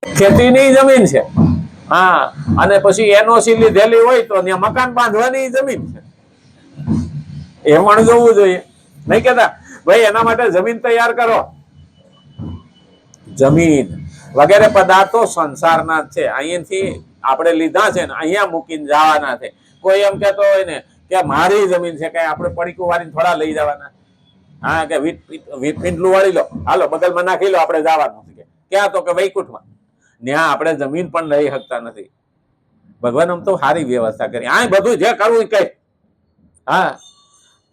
ખેતીની જમીન છે, હા, અને પછી એનઓસી લીધેલી હોય તો ત્યાં મકાન બાંધવાની જમીન છે, એ પણ જોવું જોઈએ. નહીં કેતા ભાઈ એના માટે જમીન તૈયાર કરો. જમીન વગેરે પદાર્થો સંસારના છે, અહીંયાથી આપણે લીધા છે ને અહીંયા મૂકીને જવાના છે. કોઈ એમ કેતો હોય ને કે મારી જમીન છે, કઈ આપણે પડીકું વાળીને થોડા લઈ જવાના. હા, કે વીટ પીંટલું વાળી લો, હાલો બગલમાં નાખી લો, આપણે જવાનું છે. ક્યાં? તો કે વૈકુંઠમાં. ત્યાં આપણે જમીન પણ લઈ શકતા નથી. ભગવાન આમ તો સારી વ્યવસ્થા કરી. આ બધું જે કરવું કઈ, હા,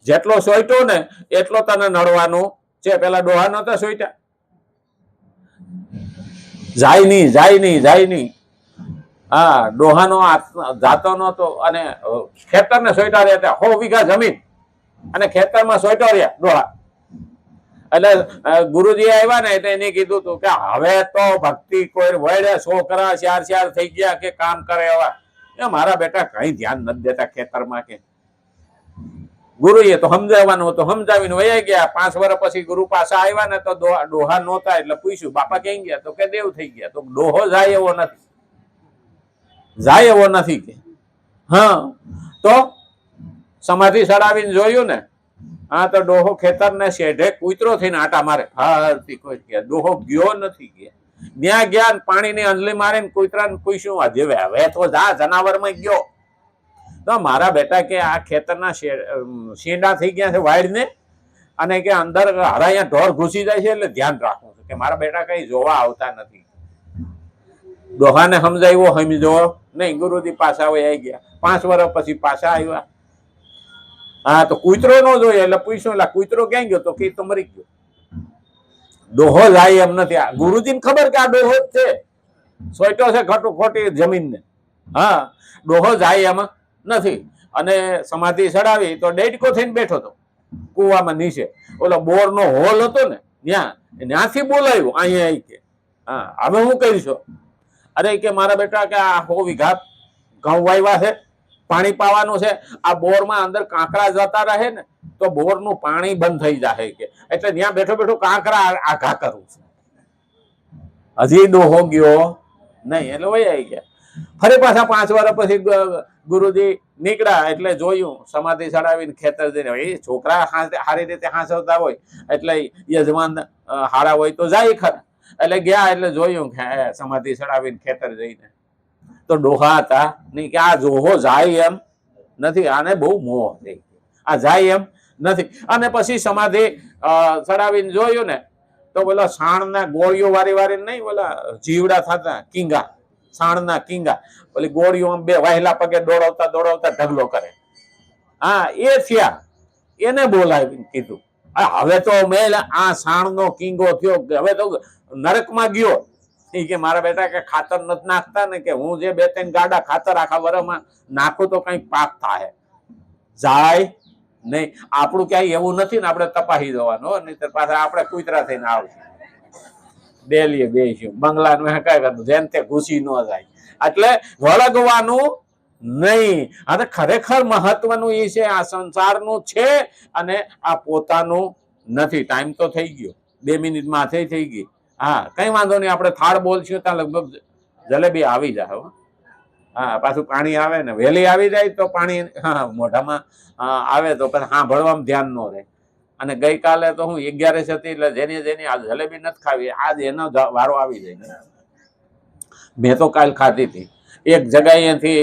જેટલો સોઈટો ને એટલો તને નડવાનું છે. પેલા ડોહા નતા સોઈટા, જાય નહીં. હા, ડોહાનો જાતો નતો અને ખેતર ને સોઈટા રહ્યા 100 વીઘા જમીન અને ખેતરમાં સોઈટો રહ્યા ડોહા. એટલે ગુરુજી આવ્યા ને એટલે એને કીધું તું કે હવે તો ભક્તિ કોઈ વળે, છોકરા 4 થઈ ગયા કે કામ કરે એવા, એ મારા બેટા કઈ ધ્યાન નથી દેતા ખેતરમાં. કે ગુરુએ તો સમજાવવાનું તો સમજાવીને વયા ગયા. 5 વર્ષ પછી ગુરુ પાછા આવ્યા ને તો ડોહા નહોતા. એટલે પૂછ્યું બાપા ક્યાં ગયા? તો કે દેવ થઈ ગયા. તો ડોહો જાય એવો નથી કે. હા, તો સમાધિ ચડાવીને જોયું ને, હા, તો ડોહો ખેતર ને શેઢે કૂતરો થઈને આટા મારે. ફરતી કોઈ ગયા, ડોહો ગયો નથી. ગયા ત્યાં ગયા પાણીની અંજલી મારીને કૂતરાને પૂછ્યું હવે તો જા જનાવરમાં ગયો. તો મારા બેટા કે આ ખેતરના શેંડા થઈ ગયા છે વાડ ને, અને કે અંદર હરાયા ઢોર ઘૂસી જાય છે, એટલે ધ્યાન રાખવું છે. કે મારા બેટા કઈ જોવા આવતા નથી. ડોહાને સમજાવ્યો, સમજો નહીં. ગુરુજી પાછા આવી ગયા. 5 વર્ષ પછી પાછા આવ્યા. હા, તો કૂતરો નો જોઈએ એટલે પૂછ્યું એટલે કૂતરો ક્યાં ગયો? તો કે તો મરી ગયો. ડોહો જાય એમ નથી. ગુરુજીને ખબર કે આ ડોહો જ છે, સોઈટો છે ખોટી જમીન ને. હા, ડોહો જાય એમ નથી. અને સમાધિ ચડાવી તો ડેડકો થઈને બેઠો હતો કુવામાં નીચે. ઓલો બોર નો હોલ હતો ને ત્યાંથી બોલાવ્યું અહીંયા કે હા હવે હું કરીશું? અરે કે મારા બેટા કે આ 100 વીઘા ઘઉં વાવ્યા છે, પાણી પાવાનું છે. આ બોરમાં અંદર કાંકરા જતા રહે ને તો બોરનું પાણી બંધ થઈ જાય કે, એટલે ત્યાં બેઠો બેઠો કાંકરા આઘા કરવું છે. હજી ડોહો ગયો નહીં. એટલે વહી આવી ગયા. ફરી પાછા 5 વર્ષ પછી ગુરુજી નીકળ્યા એટલે જોયું સમાધિ ચડાવીને ખેતર જઈને. એ છોકરા સારી રીતે હાંસવતા હોય એટલે યજમાન હારા હોય તો જાય ખરા. એટલે ગયા એટલે જોયું કે સમાધિ ચડાવીને ખેતર જઈને તો ડોહા હતા નહીં. કે આ ડોહો જાય એમ નથી, આને બહુ મોહ છે, આ જાય એમ નથી. અને પછી સમાધિ ચડાવીને જોયું ને તો બોલા સાણના ગોળીઓ વારી નહીં, બોલા જીવડા થતા કીંગા, સાણના કીંગા, ઓલી ગોળીઓ આમ બે વહેલા પગે દોડાવતા ઢગલો કરે. હા, એ થયા. એને બોલાવીને કીધું હવે તો મેં આ સાણનો કીંગો થયો, હવે તો નરકમાં ગયો. એ કે મારા બેટા કે ખાતર નથી નાખતા ને, કે હું જે 2-3 ગાડા ખાતર આખા વર્ષમાં નાખું તો કઈ પાક થાય. જાય નહીં. આપણું ક્યાંય એવું નથી ને આપણે તપાસી જવાનું, નહીં પાછા આપણે કૂતરા થઈને આવશું. ડેલીએ બેસ્યું બંગલાનું કઈ કરતું જેમ તે ઘૂસી ન જાય. એટલે વળગવાનું નહીં. અને ખરેખર મહત્વનું એ છે આ સંસારનું છે અને આ પોતાનું નથી. ટાઈમ તો થઈ ગયો, 2 મિનિટ માથે થઈ ગઈ. હા, કઈ વાંધો નહીં. આપણે થાળ બોલશું ત્યાં લગભગ જલેબી આવી જાય. હા, પાછું પાણી આવે ને વહેલી આવી જાય તો પાણી હા મોઢામાં આવે તો પછી હા ભણવામાં ધ્યાન ન રહે. અને ગઈકાલે તો હું 11 હતી એટલે જેની આ જલેબી નથી ખાવી, આજ એનો વારો આવી જાય. મેં તો કાલ ખાધી હતી એક જગ્યાએથી